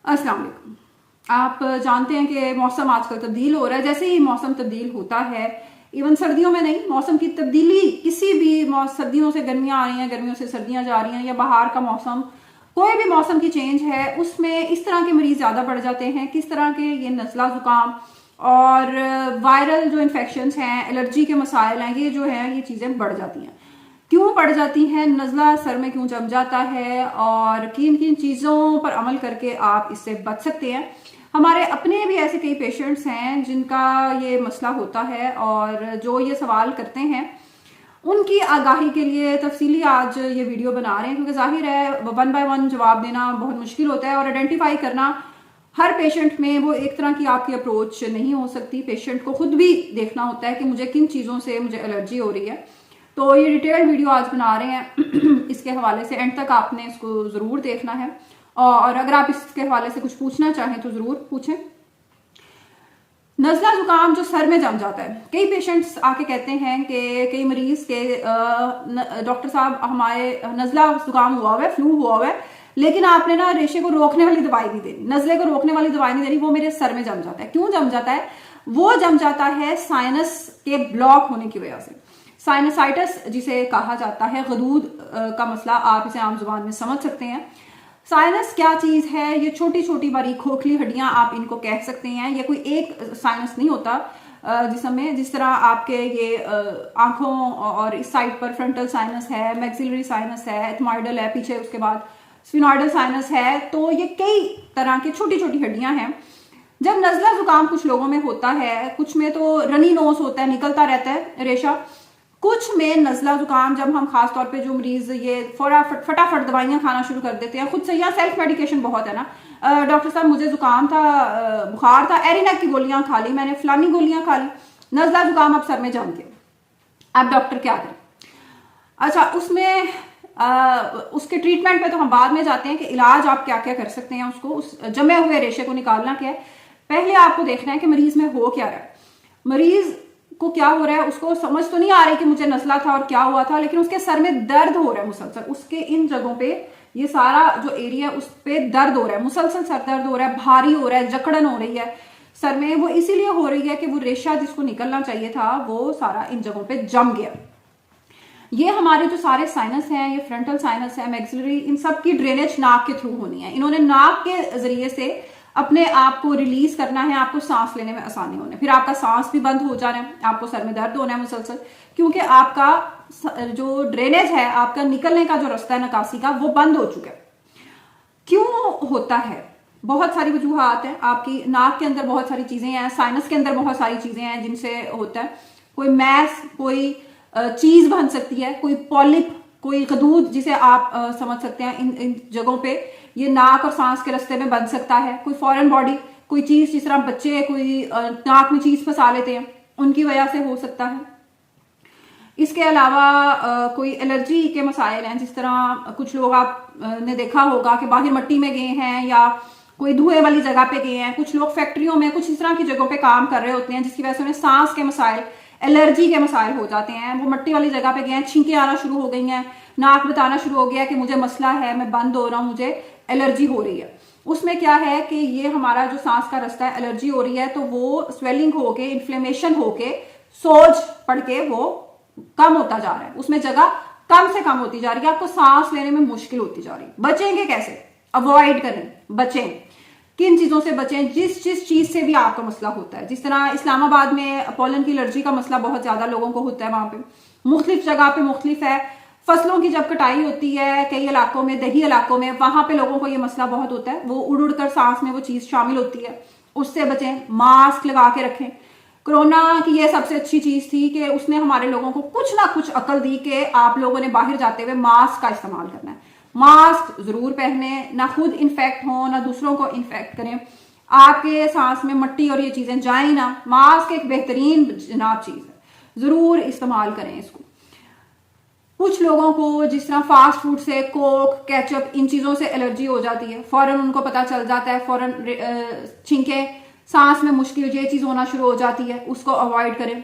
अस्सलाम वालेकुम। आप जानते हैं कि मौसम आजकल तब्दील हो रहा है। जैसे ही मौसम तब्दील होता है, इवन सर्दियों में नहीं, मौसम की तब्दीली किसी भी सर्दियों से गर्मियां आ रही हैं, गर्मियों से सर्दियां जा रही हैं, या बाहर का मौसम, कोई भी मौसम की चेंज है, उसमें इस तरह के मरीज ज्यादा बढ़ जाते हैं। किस तरह के? ये नज़ला जुकाम और वायरल जो इन्फेक्शंस हैं, एलर्जी के मसाइल हैं, ये जो है ये चीजें बढ़ जाती हैं। क्यों बढ़ जाती हैं? नज़ला सर में क्यों जम जाता है और किन किन चीज़ों पर अमल करके आप इससे बच सकते हैं। हमारे अपने भी ऐसे कई पेशेंट्स हैं जिनका ये मसला होता है और जो ये सवाल करते हैं, उनकी आगाही के लिए तफसीली आज ये वीडियो बना रहे हैं, क्योंकि जाहिर है 1 बाय 1 जवाब देना बहुत मुश्किल होता है और आइडेंटिफाई करना हर पेशेंट में वो एक तरह की आपकी अप्रोच नहीं हो सकती। पेशेंट को खुद भी देखना होता है कि मुझे किन चीज़ों से मुझे एलर्जी हो रही है। तो ये डिटेल्ड वीडियो आज बना रहे हैं इसके हवाले से एंड तक आपने इसको ज़रूर देखना है और अगर आप इसके हवाले से कुछ पूछना चाहें तो ज़रूर पूछें। नज़ला जुकाम जो सर में जम जाता है, कई पेशेंट्स आके कहते हैं कि कई मरीज के डॉक्टर साहब हमारे नज़ला जुकाम हुआ हुआ है, फ्लू हुआ हुआ है, लेकिन आपने ना रेशे को रोकने वाली दवाई नहीं देनी, नज़ले को रोकने वाली दवाई नहीं देनी, वो मेरे सर में जम जाता है। क्यों जम जाता है? वो जम जाता है साइनस के ब्लॉक होने की वजह से। साइनसाइटिस जिसे कहा जाता है, गदूद का मसला, आप इसे आम जुबान में समझ सकते हैं। साइनस क्या चीज है? ये छोटी छोटी बारीक खोखली हड्डियां आप इनको कह सकते हैं। ये कोई एक साइनस नहीं होता जिसमें जिस तरह आपके ये आंखों और इस साइड पर फ्रंटल साइनस है, मैक्सिलरी साइनस है, एथमॉइडल है पीछे, उसके बाद स्फिनॉइडल साइनस है। तो ये कई तरह की छोटी छोटी हड्डियां हैं। जब नज़ला जुकाम कुछ लोगों में होता है, कुछ में तो रनी नोज होता है, निकलता रहता है रेशा। कुछ में नज़ला जुकाम जब हम खास तौर पे जो मरीज ये फटाफट दवाइयां खाना शुरू कर देते हैं, खुद से, या सेल्फ मेडिकेशन बहुत है ना, डॉक्टर साहब मुझे जुकाम था, बुखार था, एरिनेक की गोलियां खा ली मैंने, फलानी गोलियां खा ली, नज़ला जुकाम अब सर में जम गया, अब डॉक्टर क्या करें? अच्छा, उसमें उसके ट्रीटमेंट पे तो हम बाद में जाते हैं कि इलाज आप क्या क्या कर सकते हैं। उसको, उस जमे हुए रेशे को निकालना क्या है, पहले आपको देखना है कि मरीज में हो क्या रहा है, मरीज को क्या हो रहा है। उसको समझ तो नहीं आ रही कि मुझे नज़ला था और क्या हुआ था, लेकिन उसके सर में दर्द हो रहा है मुसलसल, उसके इन जगहों पे, ये सारा जो एरिया उस पे दर्द हो रहा है, मुसलसल सर दर्द हो रहा है, भारी हो रहा है, जकड़न हो रही है सर में। वो इसीलिए हो रही है कि वो रेशा जिसको निकलना चाहिए था वो सारा इन जगहों पे जम गया। ये हमारे जो सारे साइनस हैं, ये फ्रंटल साइनस है, मैक्सिलरी, इन सब की ड्रेनेज नाक के थ्रू होनी है। इन्होंने नाक के जरिए से अपने आप को रिलीज करना है, आपको सांस लेने में आसानी होने, फिर आपका सांस भी बंद हो जा रहा है, आपको सर में दर्द होना है मुसलसल, क्योंकि आपका जो ड्रेनेज है, आपका निकलने का जो रास्ता है निकासी का, वो बंद हो चुका है। क्यों होता है? बहुत सारी वजूहात हैं। आपकी नाक के अंदर बहुत सारी चीजें हैं, साइनस के अंदर बहुत सारी चीजें हैं जिनसे होता है। कोई मैस, कोई चीज बन सकती है, कोई पॉलिप, कोई गदूद जिसे आप समझ सकते हैं, इन जगहों पे ये नाक और सांस के रास्ते में बन सकता है। कोई फॉरेन बॉडी, कोई चीज, जिस तरह बच्चे कोई नाक में चीज फंसा लेते हैं, उनकी वजह से हो सकता है। इसके अलावा कोई एलर्जी के मसाइल हैं, जिस तरह कुछ लोग आपने देखा होगा कि बाहर मट्टी में गए हैं या कोई धुएं वाली जगह पे गए हैं, कुछ लोग फैक्ट्रियों में, कुछ इस तरह की जगहों पे काम कर रहे होते हैं, जिसकी वजह से उन्हें सांस के मसाइल, एलर्जी के मसाइल हो जाते हैं। वो मट्टी वाली जगह पे गए हैं, छींकें आना शुरू हो गई हैं, नाक बताना शुरू हो गया कि मुझे मसला है, मैं बंद हो रहा हूं, मुझे एलर्जी हो रही है। उसमें क्या है कि ये हमारा जो सांस का रास्ता है, एलर्जी हो रही है तो वो स्वेलिंग होके, इन्फ्लेमेशन होके, सोज पड़ के वो कम होता जा रहा है, उसमें जगह कम से कम होती जा रही है, आपको सांस लेने में मुश्किल होती जा रही है। बचेंगे कैसे? अवॉइड करें, बचें। किन चीजों से बचें? जिस जिस चीज से भी आपका मसला होता है, जिस तरह इस्लामाबाद में पोलन की एलर्जी का मसला बहुत ज्यादा लोगों को होता है, वहां पे मुख्तलिफ जगह पे मुख्तलिफ है। फसलों की जब कटाई होती है कई इलाकों में, दही इलाकों में, वहां पे लोगों को ये मसला बहुत होता है, वो उड़ उड़ कर सांस में वो चीज शामिल होती है, उससे बचें। मास्क लगा के रखें। कोरोना की ये सबसे अच्छी चीज थी कि उसने हमारे लोगों को कुछ ना कुछ अकल दी कि आप लोगों ने बाहर जाते हुए मास्क का इस्तेमाल करना है, मास्क जरूर पहने, ना खुद इन्फेक्ट हो ना दूसरों को इन्फेक्ट करें, आपके सांस में मट्टी और ये चीजें जाए ना। मास्क एक बेहतरीन जनाब चीज है, जरूर इस्तेमाल करें इसको। कुछ लोगों को जिस तरह फास्ट फूड से, कोक, केचप, इन चीजों से एलर्जी हो जाती है, फौरन उनको पता चल जाता है, फौरन छींके, सांस में मुश्किल, ये चीज होना शुरू हो जाती है, उसको अवॉइड करें।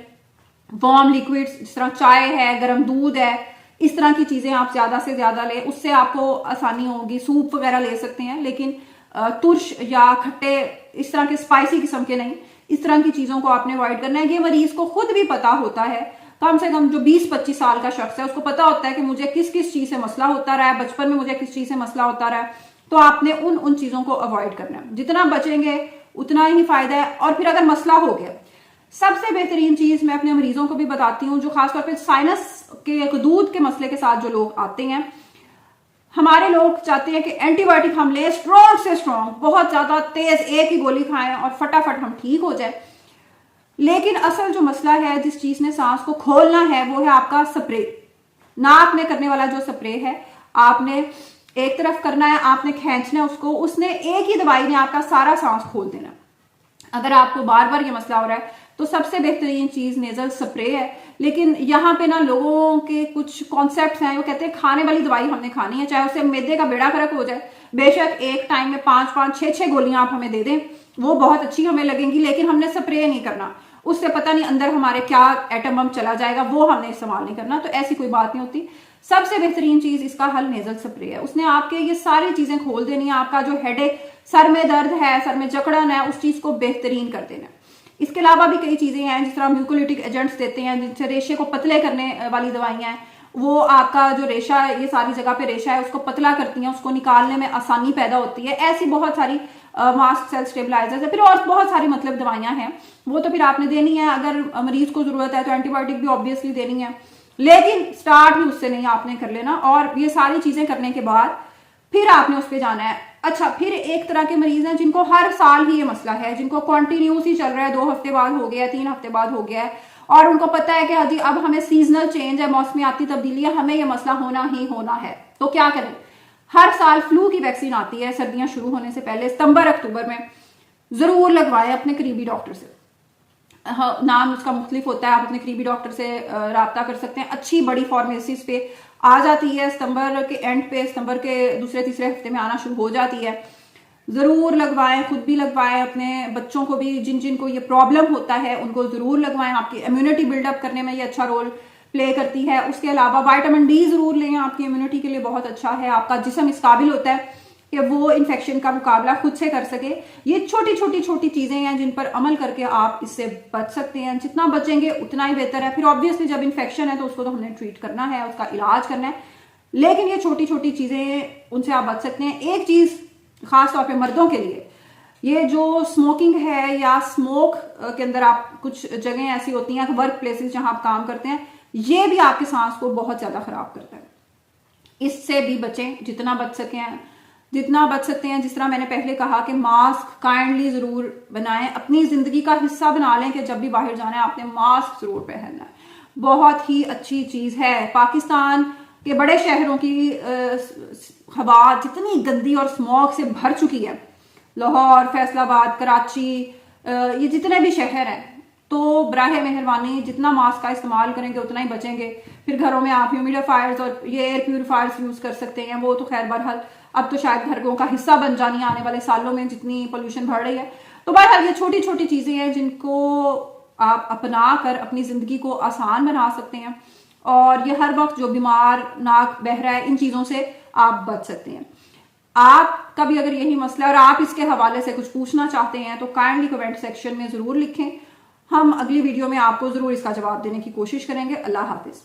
वार्म लिक्विड्स जिस तरह चाय है, गर्म दूध है, इस तरह की चीजें आप ज्यादा से ज्यादा लें, उससे आपको आसानी होगी। सूप वगैरह ले सकते हैं, लेकिन तुर्श या खट्टे इस तरह के स्पाइसी किस्म के नहीं, इस तरह की चीजों को आपने अवॉइड करना है। ये मरीज को खुद भी पता होता है, कम से कम जो 20-25 साल का शख्स है उसको पता होता है कि मुझे किस किस चीज से मसला होता रहा है, बचपन में मुझे किस चीज से मसला होता रहा है। तो आपने उन चीजों को अवॉइड करना है, जितना बचेंगे उतना ही फायदा है। और फिर अगर मसला हो गया, सबसे बेहतरीन चीज मैं अपने मरीजों को भी बताती हूँ, जो खासतौर पर साइनस के दूध के मसले के साथ जो लोग आते हैं, हमारे लोग चाहते हैं कि एंटीबायोटिक हम लें स्ट्रॉन्ग से स्ट्रॉन्ग, बहुत ज्यादा तेज एक ही गोली खाएं और फटाफट हम ठीक हो जाए। लेकिन असल जो मसला है, जिस चीज ने सांस को खोलना है, वो है आपका स्प्रे। नाक में करने वाला जो स्प्रे है, आपने एक तरफ करना है, आपने खींचना है उसको, उसने एक ही दवाई ने आपका सारा सांस खोल देना। अगर आपको बार बार ये मसला हो रहा है तो सबसे बेहतरीन चीज नेजल स्प्रे है। लेकिन यहाँ पे ना लोगों के कुछ कॉन्सेप्ट्स हैं, वो कहते हैं खाने वाली दवाई हमने खानी है, चाहे उसे मैदे का बेड़ा गर्क हो जाए, बेशक एक टाइम में 5-5, 6-6 गोलियां आप हमें दे दें, वो बहुत अच्छी हमें लगेंगी, लेकिन हमने स्प्रे नहीं करना, उससे पता नहीं अंदर हमारे क्या एटम बम चला जाएगा, वो हमने इस्तेमाल नहीं करना। तो ऐसी कोई बात नहीं होती। सबसे बेहतरीन चीज इसका हल नेजल स्प्रे है। उसने आपके ये सारी चीजें खोल देनी है। आपका जो हेडेक, सर में दर्द है, सर में जकड़न है, उस चीज को बेहतरीन कर देना। इसके अलावा भी कई चीजें हैं, जिस तरह म्यूकोलिटिक एजेंट्स देते हैं, जिनसे रेशे को पतले करने वाली दवाइयां हैं, वो आपका जो रेशा है, ये सारी जगह पे रेशा है, उसको पतला करती हैं, उसको निकालने में आसानी पैदा होती है। ऐसी बहुत सारी मास्ट सेल स्टेबलाइजर्स है, फिर और बहुत सारी मतलब दवाइयां हैं, वो तो फिर आपने देनी है। अगर मरीज को जरूरत है तो एंटीबायोटिक भी ऑब्वियसली देनी है, लेकिन स्टार्ट भी उससे नहीं, आपने कर लेना। और ये सारी चीजें करने के बाद फिर आपने उस पर जाना है। अच्छा, फिर एक तरह के मरीज हैं जिनको हर साल ही ये मसला है, जिनको कॉन्टिन्यूस ही चल रहा है, 2 हफ्ते बाद हो गया, 3 हफ्ते बाद हो गया है, और उनको पता है कि हाजी अब हमें सीजनल चेंज है, मौसमियाती तब्दीली है, हमें ये मसला होना ही होना है। तो क्या करें? हर साल फ्लू की वैक्सीन आती है सर्दियां शुरू होने से पहले, सितंबर-अक्टूबर में, जरूर लगवाएं अपने करीबी डॉक्टर से। नाम उसका मुख्तलिफ होता है, आप अपने करीबी डॉक्टर से राब्ता कर सकते हैं। अच्छी बड़ी फार्मेसीज पे आ जाती है, सितंबर के एंड पे, सितंबर के दूसरे-तीसरे हफ्ते में आना शुरू हो जाती है। जरूर लगवाएं, खुद भी लगवाएं, अपने बच्चों को भी, जिन जिनको ये प्रॉब्लम होता है उनको जरूर लगवाएं। आपकी इम्यूनिटी बिल्डअप करने में ये अच्छा रोल प्ले करती है। उसके अलावा विटामिन डी जरूर लें, आपकी इम्यूनिटी के लिए बहुत अच्छा है। आपका जिस्म इस काबिल होता है कि वो इन्फेक्शन का मुकाबला खुद से कर सके। ये छोटी चीजें हैं जिन पर अमल करके आप इससे बच सकते हैं। जितना बचेंगे उतना ही बेहतर है। फिर ऑब्वियसली जब इन्फेक्शन है तो उसको तो हमने ट्रीट करना है, उसका इलाज करना है, लेकिन ये छोटी चीजें, उनसे आप बच सकते हैं। एक चीज खास तौर पे मर्दों के लिए, ये जो स्मोकिंग है या स्मोक के अंदर आप कुछ जगह ऐसी होती हैं, वर्क प्लेसेस जहां आप काम करते हैं, ये भी आपके सांस को बहुत ज्यादा खराब करता है। इससे भी बचें, जितना बच सकते हैं। जिस तरह मैंने पहले कहा कि मास्क काइंडली जरूर बनाएं, अपनी जिंदगी का हिस्सा बना लें कि जब भी बाहर जाना है आपने मास्क जरूर पहनना है। बहुत ही अच्छी चीज है। पाकिस्तान के बड़े शहरों की हवा जितनी गंदी और स्मॉग से भर चुकी है, लाहौर, फैसलाबाद, कराची, ये जितने भी शहर हैं, तो बराहे मेहरबानी जितना मास्क का इस्तेमाल करेंगे उतना ही बचेंगे। फिर घरों में आप ह्यूमिडिफायर्स और ये एयर प्यूरिफायर्स यूज कर सकते हैं। वो तो खैर बहरहाल अब तो शायद घरों का हिस्सा बन जानी आने वाले सालों में, जितनी पोल्यूशन बढ़ रही है। तो बहरहाल ये छोटी चीजें हैं जिनको आप अपना कर अपनी जिंदगी को आसान बना सकते हैं। और ये हर वक्त जो बीमार, नाक बह रहा है, इन चीजों से आप बच सकते हैं। आपका भी अगर यही मसला है और आप इसके हवाले से कुछ पूछना चाहते हैं तो काइंडली कमेंट सेक्शन में जरूर लिखें। हम अगली वीडियो में आपको जरूर इसका जवाब देने की कोशिश करेंगे। अल्लाह हाफिज।